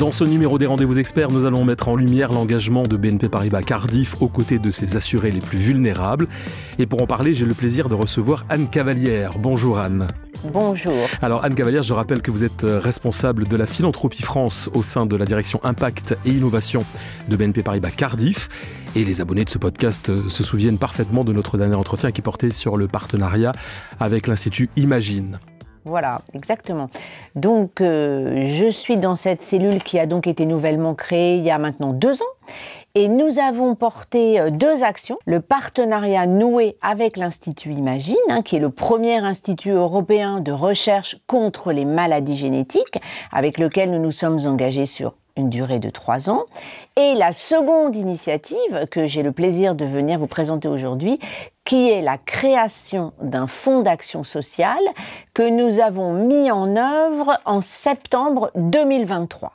Dans ce numéro des Rendez-vous Experts, nous allons mettre en lumière l'engagement de BNP Paribas Cardiff aux côtés de ses assurés les plus vulnérables. Et pour en parler, j'ai le plaisir de recevoir Anne Cavalière. Bonjour Anne. Bonjour. Alors Anne Cavalière, je rappelle que vous êtes responsable de la Philanthropie France au sein de la direction Impact et Innovation de BNP Paribas Cardiff. Et les abonnés de ce podcast se souviennent parfaitement de notre dernier entretien qui portait sur le partenariat avec l'Institut Imagine. Voilà, exactement. Donc, je suis dans cette cellule qui a donc été nouvellement créée il y a maintenant 2 ans. Et nous avons porté 2 actions. Le partenariat noué avec l'Institut Imagine, qui est le premier institut européen de recherche contre les maladies génétiques, avec lequel nous nous sommes engagés sur une durée de 3 ans. Et la seconde initiative que j'ai le plaisir de venir vous présenter aujourd'hui, qui est la création d'un fonds d'action sociale que nous avons mis en œuvre en septembre 2023.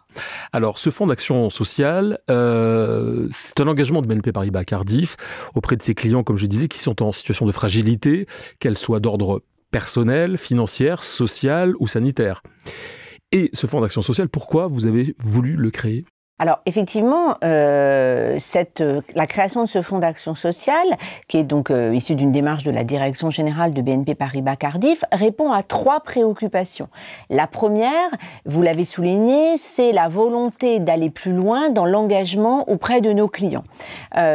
Alors, ce fonds d'action sociale, c'est un engagement de BNP Paribas Cardiff auprès de ses clients, comme je disais, qui sont en situation de fragilité, qu'elle soit d'ordre personnel, financière, social ou sanitaire. Et ce fonds d'action sociale, pourquoi vous avez voulu le créer ? Alors effectivement, la création de ce fonds d'action sociale, qui est donc issu d'une démarche de la direction générale de BNP Paribas Cardiff, répond à 3 préoccupations. La première, vous l'avez souligné, c'est la volonté d'aller plus loin dans l'engagement auprès de nos clients.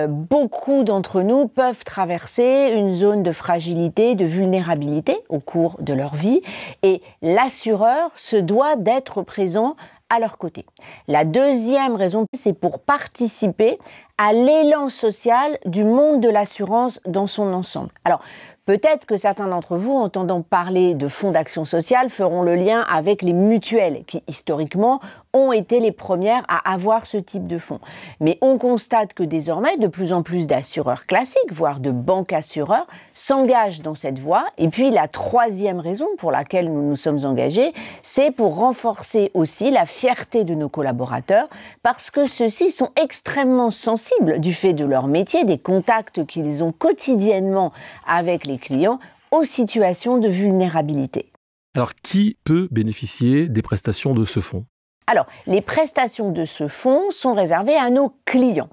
Beaucoup d'entre nous peuvent traverser une zone de fragilité, de vulnérabilité au cours de leur vie, et l'assureur se doit d'être présent à leur côté. La deuxième raison, c'est pour participer à l'élan social du monde de l'assurance dans son ensemble. Alors, peut-être que certains d'entre vous, entendant parler de fonds d'action sociale, feront le lien avec les mutuelles, qui historiquement ont été les premières à avoir ce type de fonds. Mais on constate que désormais, de plus en plus d'assureurs classiques, voire de banques assureurs, s'engagent dans cette voie. Et puis la troisième raison pour laquelle nous nous sommes engagés, c'est pour renforcer aussi la fierté de nos collaborateurs, parce que ceux-ci sont extrêmement sensibles du fait de leur métier, des contacts qu'ils ont quotidiennement avec les clients, aux situations de vulnérabilité. Alors, qui peut bénéficier des prestations de ce fonds ? Alors, les prestations de ce fonds sont réservées à nos clients.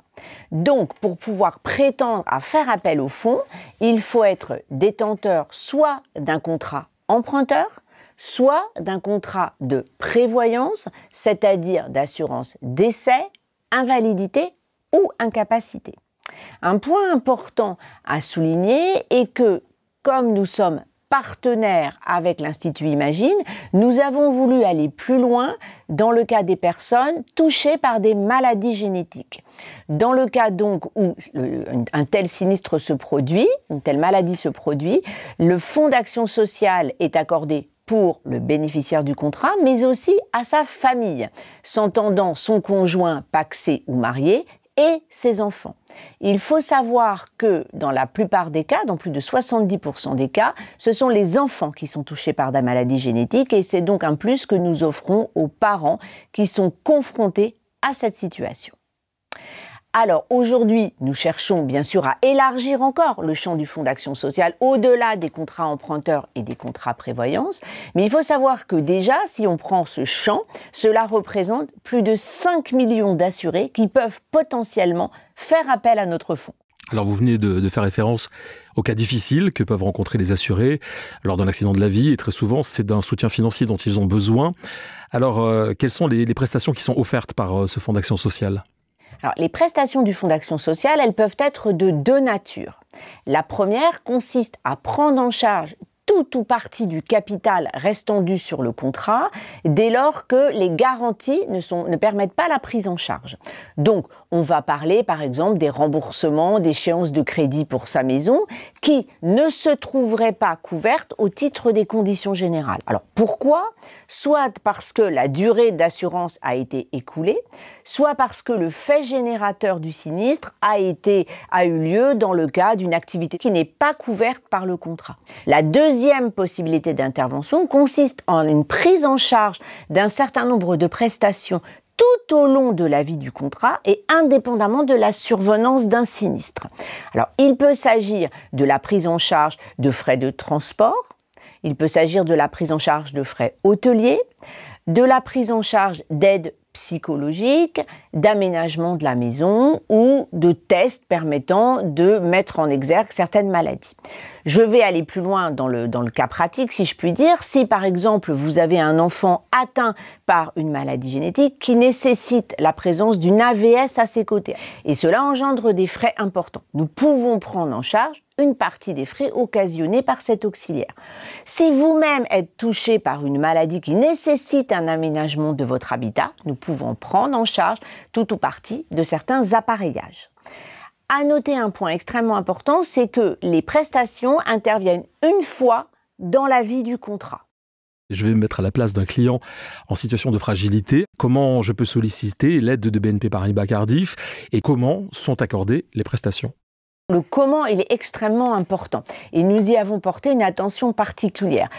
Donc, pour pouvoir prétendre à faire appel au fonds, il faut être détenteur soit d'un contrat emprunteur, soit d'un contrat de prévoyance, c'est-à-dire d'assurance décès, invalidité ou incapacité. Un point important à souligner est que, comme nous sommes partenaires avec l'Institut Imagine, nous avons voulu aller plus loin dans le cas des personnes touchées par des maladies génétiques. Dans le cas donc où un tel sinistre se produit, une telle maladie se produit, le fonds d'action sociale est accordé pour le bénéficiaire du contrat, mais aussi à sa famille, s'entendant son conjoint pacsé ou marié et ses enfants. Il faut savoir que dans la plupart des cas, dans plus de 70% des cas, ce sont les enfants qui sont touchés par des maladies génétiques et c'est donc un plus que nous offrons aux parents qui sont confrontés à cette situation. Alors aujourd'hui, nous cherchons bien sûr à élargir encore le champ du fonds d'action sociale au-delà des contrats emprunteurs et des contrats prévoyance. Mais il faut savoir que déjà, si on prend ce champ, cela représente plus de 5 millions d'assurés qui peuvent potentiellement faire appel à notre fonds. Alors vous venez de faire référence aux cas difficiles que peuvent rencontrer les assurés lors d'un accident de la vie et très souvent c'est d'un soutien financier dont ils ont besoin. Alors quelles sont les prestations qui sont offertes par ce fonds d'action sociale ? Alors, les prestations du fonds d'action sociale, elles peuvent être de 2 natures. La première consiste à prendre en charge tout ou partie du capital restant dû sur le contrat dès lors que les garanties ne permettent pas la prise en charge. Donc, on va parler par exemple des remboursements d'échéances de crédit pour sa maison qui ne se trouveraient pas couvertes au titre des conditions générales. Alors pourquoi ? Soit parce que la durée d'assurance a été écoulée, soit parce que le fait générateur du sinistre a eu lieu dans le cas d'une activité qui n'est pas couverte par le contrat. La deuxième possibilité d'intervention consiste en une prise en charge d'un certain nombre de prestations tout au long de la vie du contrat et indépendamment de la survenance d'un sinistre. Alors, il peut s'agir de la prise en charge de frais de transport, il peut s'agir de la prise en charge de frais hôteliers, de la prise en charge d'aides psychologique, d'aménagement de la maison ou de tests permettant de mettre en exergue certaines maladies. Je vais aller plus loin dans le cas pratique, si je puis dire. Si, par exemple, vous avez un enfant atteint par une maladie génétique qui nécessite la présence d'une AVS à ses côtés, et cela engendre des frais importants, nous pouvons prendre en charge une partie des frais occasionnés par cet auxiliaire. Si vous-même êtes touché par une maladie qui nécessite un aménagement de votre habitat, nous pouvons prendre en charge tout ou partie de certains appareillages. À noter un point extrêmement important, c'est que les prestations interviennent une fois dans la vie du contrat. Je vais me mettre à la place d'un client en situation de fragilité. Comment je peux solliciter l'aide de BNP Paribas Cardif et comment sont accordées les prestations ? Le comment, il est extrêmement important et nous y avons porté une attention particulière.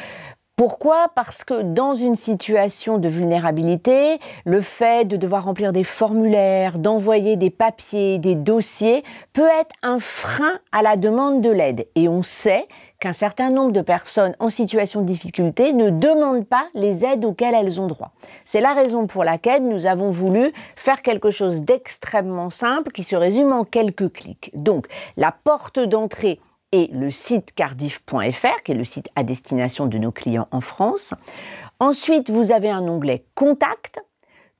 Pourquoi ? Parce que dans une situation de vulnérabilité, le fait de devoir remplir des formulaires, d'envoyer des papiers, des dossiers, peut être un frein à la demande de l'aide. Et on sait qu'un certain nombre de personnes en situation de difficulté ne demandent pas les aides auxquelles elles ont droit. C'est la raison pour laquelle nous avons voulu faire quelque chose d'extrêmement simple qui se résume en quelques clics. Donc, la porte d'entrée et le site cardiff.fr, qui est le site à destination de nos clients en France. Ensuite, vous avez un onglet « Contact »,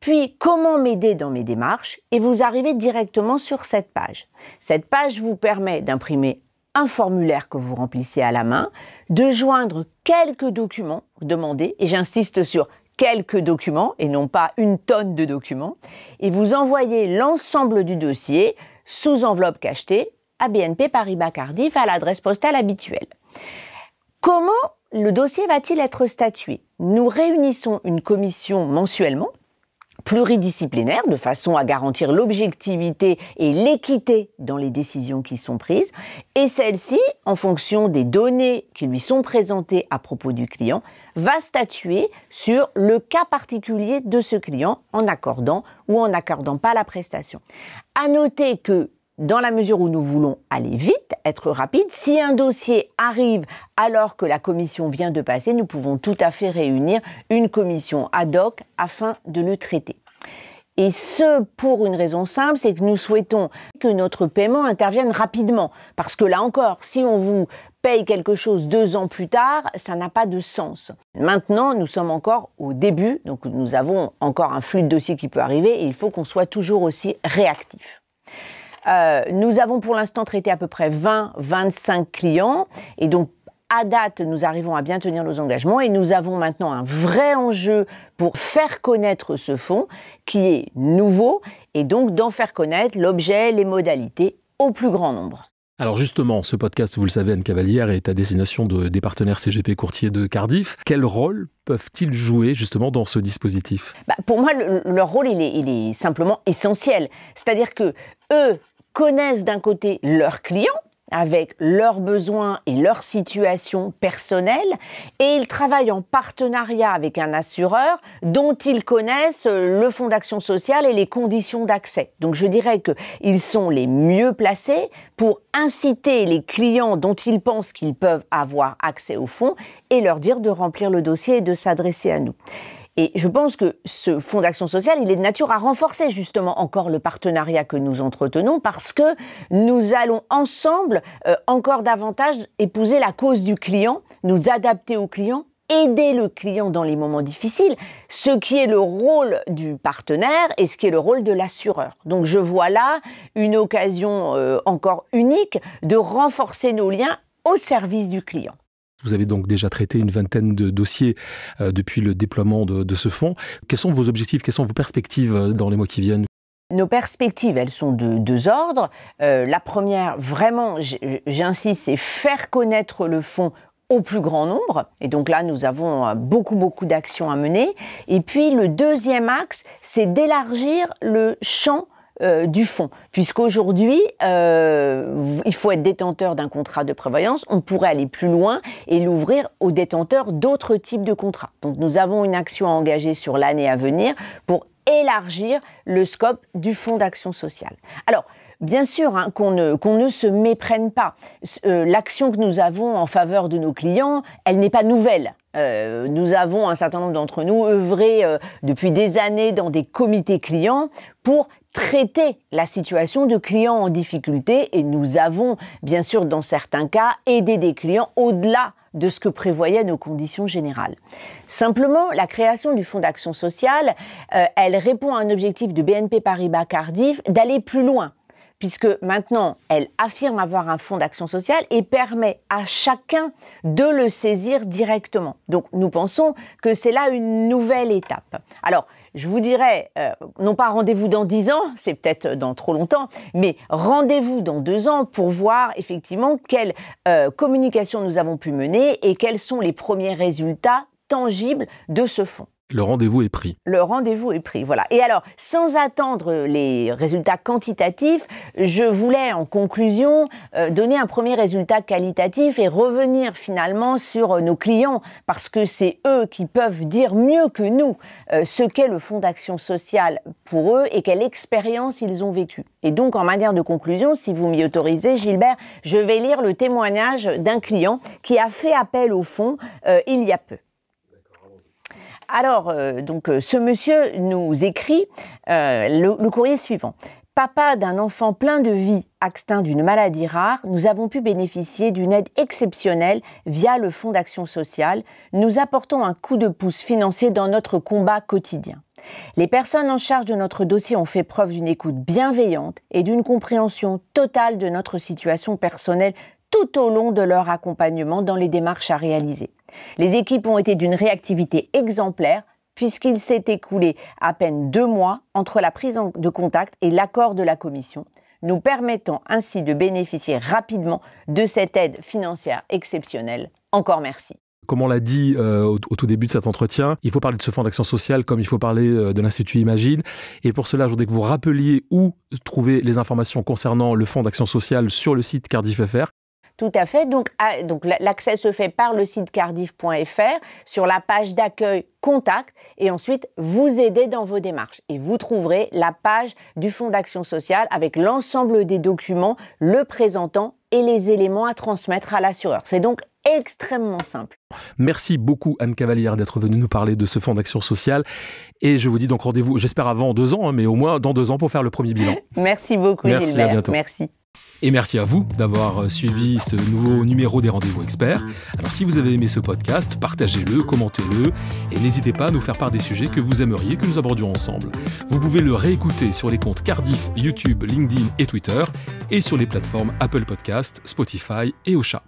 puis « Comment m'aider dans mes démarches » et vous arrivez directement sur cette page. Cette page vous permet d'imprimer un formulaire que vous remplissez à la main, de joindre quelques documents demandés, et j'insiste sur quelques documents et non pas une tonne de documents, et vous envoyez l'ensemble du dossier sous enveloppe cachetée à BNP Paribas Cardif à l'adresse postale habituelle. Comment le dossier va-t-il être statué ? Nous réunissons une commission mensuellement, pluridisciplinaire, de façon à garantir l'objectivité et l'équité dans les décisions qui sont prises, et celle-ci, en fonction des données qui lui sont présentées à propos du client, va statuer sur le cas particulier de ce client en accordant ou en n'accordant pas la prestation. À noter que dans la mesure où nous voulons aller vite, être rapide, si un dossier arrive alors que la commission vient de passer, nous pouvons tout à fait réunir une commission ad hoc afin de le traiter. Et ce, pour une raison simple, c'est que nous souhaitons que notre paiement intervienne rapidement. Parce que là encore, si on vous paye quelque chose 2 ans plus tard, ça n'a pas de sens. Maintenant, nous sommes encore au début, donc nous avons encore un flux de dossiers qui peut arriver et il faut qu'on soit toujours aussi réactif. Nous avons pour l'instant traité à peu près 20-25 clients et donc à date, nous arrivons à bien tenir nos engagements et nous avons maintenant un vrai enjeu pour faire connaître ce fonds qui est nouveau et donc d'en faire connaître l'objet, les modalités au plus grand nombre. Alors justement, ce podcast, vous le savez, Anne Cavalière, est à destination des partenaires CGP courtiers de Cardiff. Quel rôle peuvent-ils jouer justement dans ce dispositif ? Pour moi, leur rôle, il est simplement essentiel. C'est-à-dire que eux connaissent d'un côté leurs clients, avec leurs besoins et leur situation personnelle, et ils travaillent en partenariat avec un assureur dont ils connaissent le fonds d'action sociale et les conditions d'accès. Donc je dirais qu'ils sont les mieux placés pour inciter les clients dont ils pensent qu'ils peuvent avoir accès au fonds et leur dire de remplir le dossier et de s'adresser à nous. Et je pense que ce fonds d'action sociale, il est de nature à renforcer justement encore le partenariat que nous entretenons parce que nous allons ensemble encore davantage épouser la cause du client, nous adapter au client, aider le client dans les moments difficiles, ce qui est le rôle du partenaire et ce qui est le rôle de l'assureur. Donc je vois là une occasion encore unique de renforcer nos liens au service du client. Vous avez donc déjà traité une vingtaine de dossiers depuis le déploiement de ce fonds. Quels sont vos objectifs, quelles sont vos perspectives dans les mois qui viennent ? Nos perspectives, elles sont de 2 ordres. La première, vraiment, j'insiste, c'est faire connaître le fonds au plus grand nombre. Et donc là, nous avons beaucoup d'actions à mener. Et puis, le deuxième axe, c'est d'élargir le champ du fonds, puisqu'aujourd'hui, il faut être détenteur d'un contrat de prévoyance, on pourrait aller plus loin et l'ouvrir aux détenteurs d'autres types de contrats. Donc nous avons une action à engager sur l'année à venir pour élargir le scope du fonds d'action sociale. Alors, bien sûr, qu'on ne se méprenne pas. L'action que nous avons en faveur de nos clients, elle n'est pas nouvelle. Nous avons, un certain nombre d'entre nous, œuvré depuis des années dans des comités clients pour traiter la situation de clients en difficulté et nous avons, bien sûr, dans certains cas, aidé des clients au-delà de ce que prévoyaient nos conditions générales. Simplement, la création du Fonds d'action sociale, elle répond à un objectif de BNP Paribas Cardif d'aller plus loin, puisque maintenant, elle affirme avoir un fonds d'action sociale et permet à chacun de le saisir directement. Donc, nous pensons que c'est là une nouvelle étape. Alors, je vous dirais, non pas rendez-vous dans 10 ans, c'est peut-être dans trop longtemps, mais rendez-vous dans 2 ans pour voir effectivement quelle communication nous avons pu mener et quels sont les premiers résultats tangibles de ce fonds. Le rendez-vous est pris. Le rendez-vous est pris, voilà. Et alors, sans attendre les résultats quantitatifs, je voulais en conclusion donner un premier résultat qualitatif et revenir finalement sur nos clients, parce que c'est eux qui peuvent dire mieux que nous ce qu'est le Fonds d'action sociale pour eux et quelle expérience ils ont vécue. Et donc, en manière de conclusion, si vous m'y autorisez, Gilbert, je vais lire le témoignage d'un client qui a fait appel au fonds il y a peu. Alors, ce monsieur nous écrit le courrier suivant. Papa d'un enfant plein de vie atteint d'une maladie rare, nous avons pu bénéficier d'une aide exceptionnelle via le Fonds d'action sociale. Nous apportons un coup de pouce financier dans notre combat quotidien. Les personnes en charge de notre dossier ont fait preuve d'une écoute bienveillante et d'une compréhension totale de notre situation personnelle tout au long de leur accompagnement dans les démarches à réaliser. Les équipes ont été d'une réactivité exemplaire puisqu'il s'est écoulé à peine 2 mois entre la prise de contact et l'accord de la commission, nous permettant ainsi de bénéficier rapidement de cette aide financière exceptionnelle. Encore merci. Comme on l'a dit au tout début de cet entretien, il faut parler de ce fonds d'action sociale comme il faut parler de l'Institut Imagine. Et pour cela, je voudrais que vous rappeliez où trouver les informations concernant le fonds d'action sociale sur le site Cardiff FR. Tout à fait. Donc l'accès se fait par le site cardiff.fr sur la page d'accueil Contact et ensuite vous aider dans vos démarches. Et vous trouverez la page du Fonds d'action sociale avec l'ensemble des documents le présentant et les éléments à transmettre à l'assureur. C'est donc extrêmement simple. Merci beaucoup Anne Cavalière d'être venue nous parler de ce fonds d'action sociale. Et je vous dis donc rendez-vous, j'espère avant 2 ans, mais au moins dans 2 ans pour faire le premier bilan. Merci beaucoup Merci, Gilbert. à bientôt. Merci. Et merci à vous d'avoir suivi ce nouveau numéro des Rendez-vous Experts. Alors si vous avez aimé ce podcast, partagez-le, commentez-le et n'hésitez pas à nous faire part des sujets que vous aimeriez que nous abordions ensemble. Vous pouvez le réécouter sur les comptes Cardiff, YouTube, LinkedIn et Twitter et sur les plateformes Apple Podcasts, Spotify et Ocha.